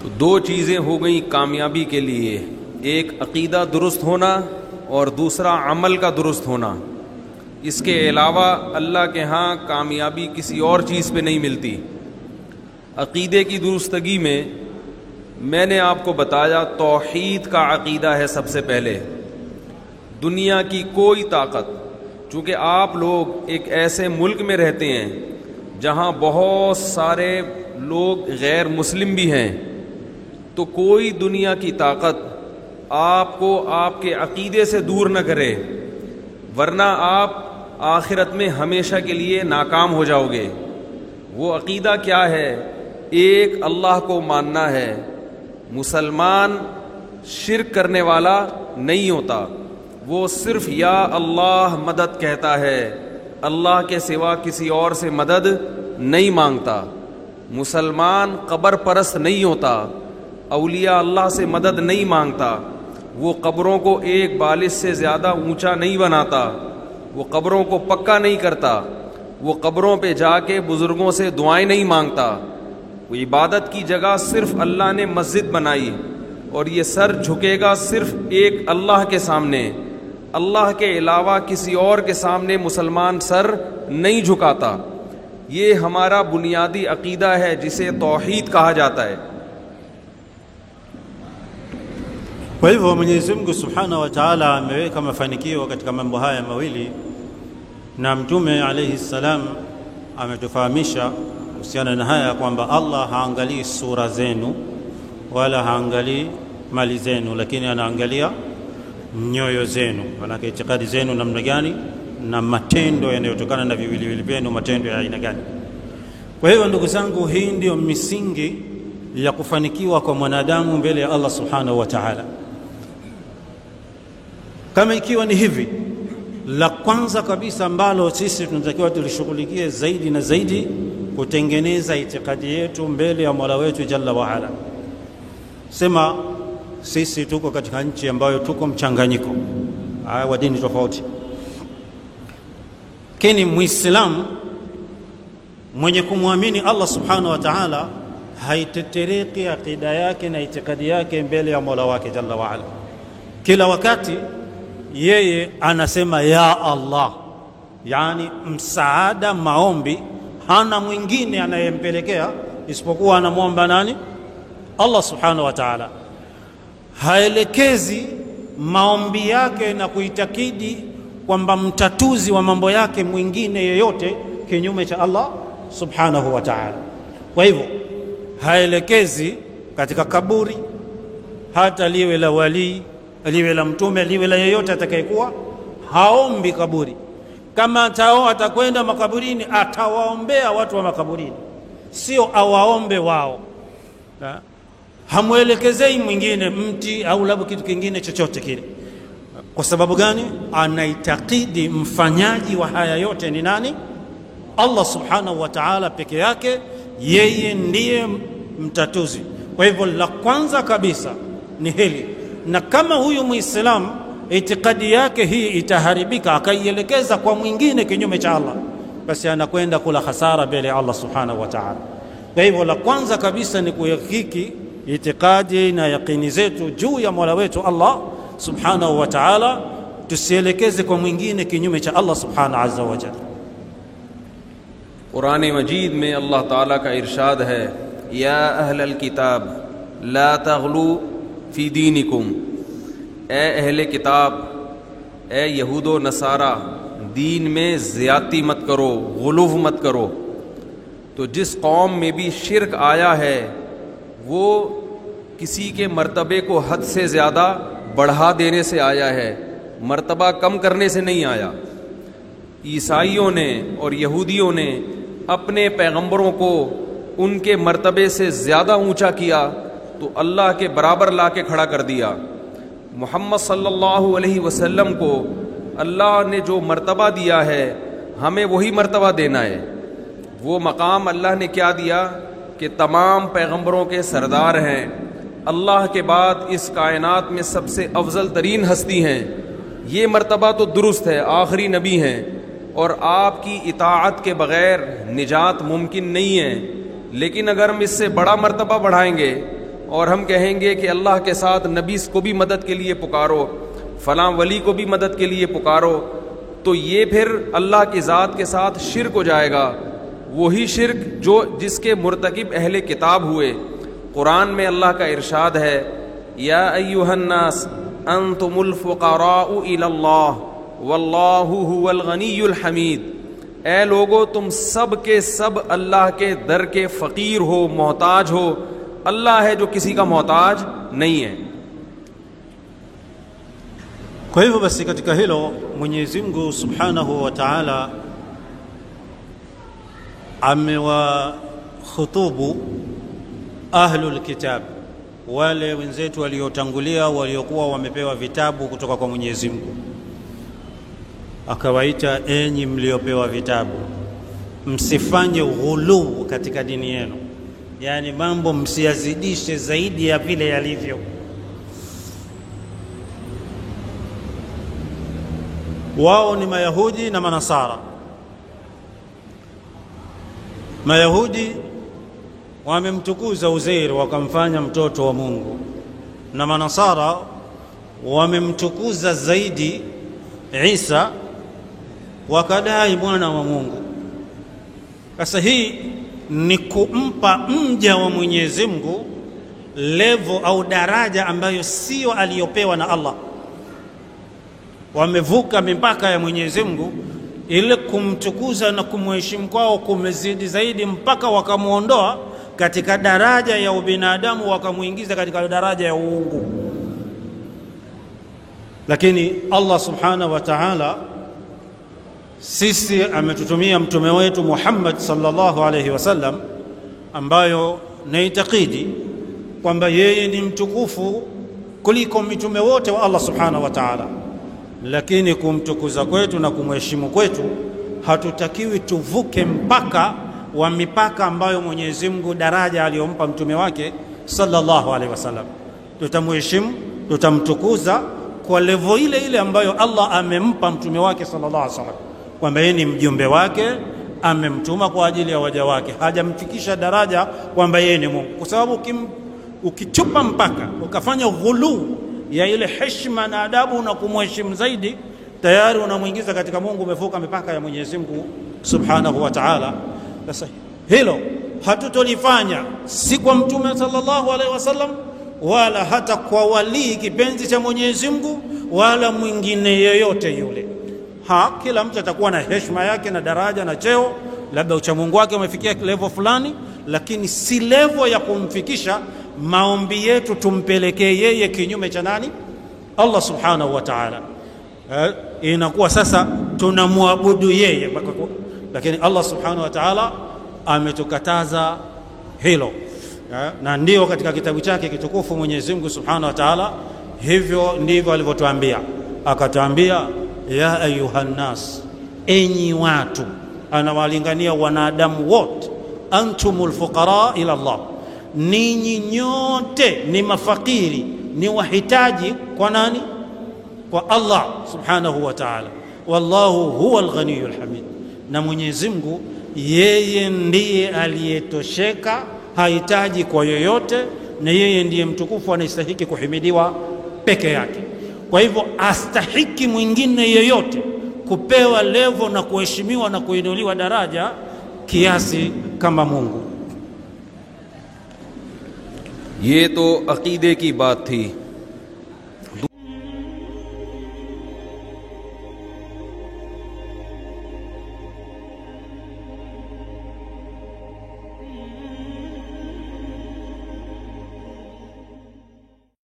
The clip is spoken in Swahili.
तो दो चीज़ें हो गई कामयाबी के लिए, एक अकीदा दुरुस्त होना और दूसरा अमल का दुरुस्त होना। इसके अलावा अल्लाह के यहाँ कामयाबी किसी और चीज़ पे नहीं मिलती। अकीदे की दुरुस्तगी में मैंने आपको बताया तौहीद का अकीदा है सबसे पहले। दुनिया की कोई ताकत, चूँकि आप लोग एक ऐसे मुल्क में रहते हैं जहाँ बहुत सारे लोग गैर मुस्लिम भी हैं, तो कोई दुनिया की ताकत आपको आपके अकीदे से दूर न करे, वरना आप आखिरत में हमेशा के लिए नाकाम हो जाओगे। वो अकीदा क्या है? एक अल्लाह को मानना है। मुसलमान शिर्क करने वाला नहीं होता, वो सिर्फ या अल्लाह मदद कहता है, अल्लाह के सिवा किसी और से मदद नहीं मांगता। मुसलमान कब्र परस्त नहीं होता, औलिया अल्लाह से मदद नहीं मांगता। वो कब्रों को एक बालिश से ज़्यादा ऊंचा नहीं बनाता, वो कब्रों को पक्का नहीं करता, वो कब्रों पे जाके बुज़ुर्गों से दुआएं नहीं मांगता। वो इबादत की जगह सिर्फ अल्लाह ने मस्जिद बनाई और ये सर झुकेगा सिर्फ एक अल्लाह के सामने। अल्लाह के अलावा किसी और के सामने मुसलमान सर नहीं झुकाता। ये हमारा बुनियादी अकीदा है जिसे तौहीद कहा जाता है। Kwa hivyo Mwenyezi Mungu Subhanahu wa Ta'ala ameweka mafanikio katika mambo haya mawili, na Mtume alayhi salam ametufahamisha kuhusiana na haya kwamba Allah haangalii sura zenu wala haangalii mali zenu, lakini anaangalia nyoyo zenu, manake itikadi zenu namna gani na matendo yanayotokana na viwiliwili vyenu, matendo ya aina gani. Kwa hivyo ndugu zangu, hii ndio misingi ya kufanikiwa kwa mwanadamu mbele ya Allah Subhanahu wa Ta'ala. Kama ikiwa ni hivi, la kwanza kabisa ambalo sisi tunatakiwa tulishughulikie zaidi na zaidi, kutengeneza itikadi yetu mbele ya Mola wetu Jalla wa Ala. Sema sisi tuko katika nchi ambayo tuko mchanganyiko wa dini tofauti. Kini Muislamu mwenye kumwamini Allah Subhanahu wa Ta'ala haitetereki akida yake na itikadi yake mbele ya Mola wake Jalla wa Ala. Kila wakati yeye anasema ya Allah, yani msaada, maombi hana mwingine anayempelekea isipokuwa anamwomba nani? Allah Subhanahu wa Ta'ala. Haelekezi maombi yake na kuitakidi kwamba mtatuzi wa mambo yake mwingine yeyote kinyume cha Allah Subhanahu wa Ta'ala. Kwa hivyo haelekezi katika kaburi, hata liwe la wali, liwe la mtume, liwe la yeyote atakayekuwa, haombi kaburi. Kama atakwenda makaburini, atawaombea watu wa makaburini, sio awaombe wao. Hamuelekezei mwingine, mti au labda kitu kingine chochote kile. Kwa sababu gani? Anaitakidi mfanyaji wa haya yote ni nani? Allah Subhanahu wa Ta'ala peke yake, yeye ndiye mtatuzi. Kwa hivyo la kwanza kabisa ni hili. Na kama huyu Muislamu itikadi yake hii itaharibika, akaielekeza kwa mwingine kinyume cha Allah, basi anakwenda kula hasara mbele ya Allah Subhanahu wa Ta'ala. Kwa hivyo la kwanza kabisa ni kuhakiki itikadi na yaqini zetu juu ya Mola wetu Allah Subhanahu wa Ta'ala, tusielekeze kwa mwingine kinyume cha Allah Subhanahu azza wa jalla. Quran मजीद में अल्लाह ताला का इरशाद है, या अहलल किताब ला तगलू फ़ी दीनिकुम, ए अहले किताब, ए यहूदो नसारा, दीन में ज़्यादती मत करो, गुलूफ मत करो। तो जिस कौम में भी शिरक आया है वो किसी के मर्तबे को हद से ज़्यादा बढ़ा देने से आया है, मर्तबा कम करने से नहीं आया। ईसाइयों ने और यहूदियों ने अपने पैगंबरों को उनके मर्तबे से ज़्यादा ऊंचा किया तो अल्लाह के बराबर ला के खड़ा कर दिया। मुहम्मद सल्लल्लाहु अलैहि वसल्लम को अल्लाह ने जो मर्तबा दिया है, हमें वही मर्तबा देना है। वो मकाम अल्लाह ने क्या दिया कि तमाम पैगंबरों के सरदार हैं, अल्लाह के बाद इस कायनात में सबसे अफजल तरीन हस्ती हैं। ये मर्तबा तो दुरुस्त है, आखिरी नबी हैं और आपकी इताअत के बग़ैर निजात मुमकिन नहीं है। लेकिन अगर हम इससे बड़ा मर्तबा बढ़ाएंगे और हम कहेंगे कि अल्लाह के साथ नबी को भी मदद के लिए पुकारो, फ़लाँ वली को भी मदद के लिए पुकारो, तो ये फिर अल्लाह की ज़ात के साथ शिर्क हो जाएगा। वही शिर्क जिसके मुर्तकिब अहले किताब हुए। कुरान में अल्लाह का इरशाद है, या अय्युहन्नास अंतुमुल फुक़राउ इलल्लाह वल्लाहु हुवल गनियुल हमीद। ए लोगो, तुम सब के सब अल्लाह के दर के फ़कीर हो, मोहताज हो। अल्लाह है जो किसी का मोहताज नहीं है। Kwa hivyo basi katika hilo Mwenyezi Mungu Subhanahu wa Ta'ala amewakhutubu ahlul kitab, wale wenzetu waliotangulia waliokuwa wamepewa vitabu kutoka kwa Mwenyezi Mungu. Akawaita, enyi mliopewa vitabu, msifanye ghuluu katika dini yenu, yani mambo msiyazidishe zaidi ya vile yalivyo. Wao ni Mayahudi na Manasara. Mayahudi wamemtukuza Uzair wakamfanya mtoto wa Mungu, na Manasara wamemtukuza zaidi Isa wakadai mwana wa Mungu. Sasa hii ni kumpa mja wa Mwenyezi Mungu level au daraja ambayo sio aliyopewa na Allah. Wamevuka mipaka ya Mwenyezi Mungu, ile kumtukuza na kumheshimu kwao kumezidi zaidi, mpaka wakamuondoa katika daraja ya ubinadamu wakamuingiza katika daraja ya uungu. Lakini Allah Subhanahu wa Ta'ala sisi ametutumia mtume wetu Muhammad sallallahu alayhi wasallam, ambayo naitakidi kwamba yeye ni mtukufu kuliko mitume wote wa Allah Subhanahu wa Ta'ala. Lakini kumtukuza kwetu na kumheshimu kwetu hatutakiwi tuvuke mpaka wa mipaka ambayo Mwenyezi Mungu daraja aliyompa mtume wake sallallahu alaihi wasallam. Tutamheshimu, tutamtukuza kwa level ile ile ambayo Allah amempa mtume wake sallallahu alaihi wasallam, kwamba yeye ni mjumbe wake, amemtuma kwa ajili ya waja wake, hajamfikisha daraja kwamba yeye ni Mungu. Kwa sababu ukichupa mpaka ukafanya ghulu ya ile heshima na adabu na kumheshimu zaidi, tayari unamuingiza katika Mungu, umevuka mipaka ya Mwenyezi Mungu Subhanahu wa Ta'ala. Sasa hilo hatutolifanya si kwa mtume sallallahu alaihi wasallam, wala hata kwa wali kipenzi cha Mwenyezi Mungu, wala mwingine yeyote yule. Kila mtu atakuwa na heshima yake na daraja na cheo, labda uchamungu wake umefikia level fulani, lakini si level ya kumfikisha maombi yetu tumpelekee yeye kinyume cha nani? Allah Subhanahu wa Ta'ala. Inakuwa sasa tunamwabudu yeye, lakini Allah Subhanahu wa Ta'ala ametukataza hilo. Na ndio katika kitabu chake kitukufu Mwenyezi Mungu Subhanahu wa Ta'ala hivyo ndivyo alivyotuambia. Akatuambia, ya ayuhan nas, enyi watu, anawalingania wanadamu wote, antumul fuqara ila Allah, ninyi nyote ni mafakiri, ni wahitaji kwa nani? Kwa Allah Subhanahu wa Ta'ala. Wallahu huwal ghaniyul hamid, na Mwenyezi Mungu yeye ndiye aliyetosheka, hahitaji kwa yoyote, na yeye ndiye mtukufu, anastahili kuhimidiwa peke yake. Kwa hivyo astahiki mwingine yeyote kupewa level na kuheshimiwa na kuinuliwa daraja kiasi kama Mungu. ये तो अकीदे की बात थी।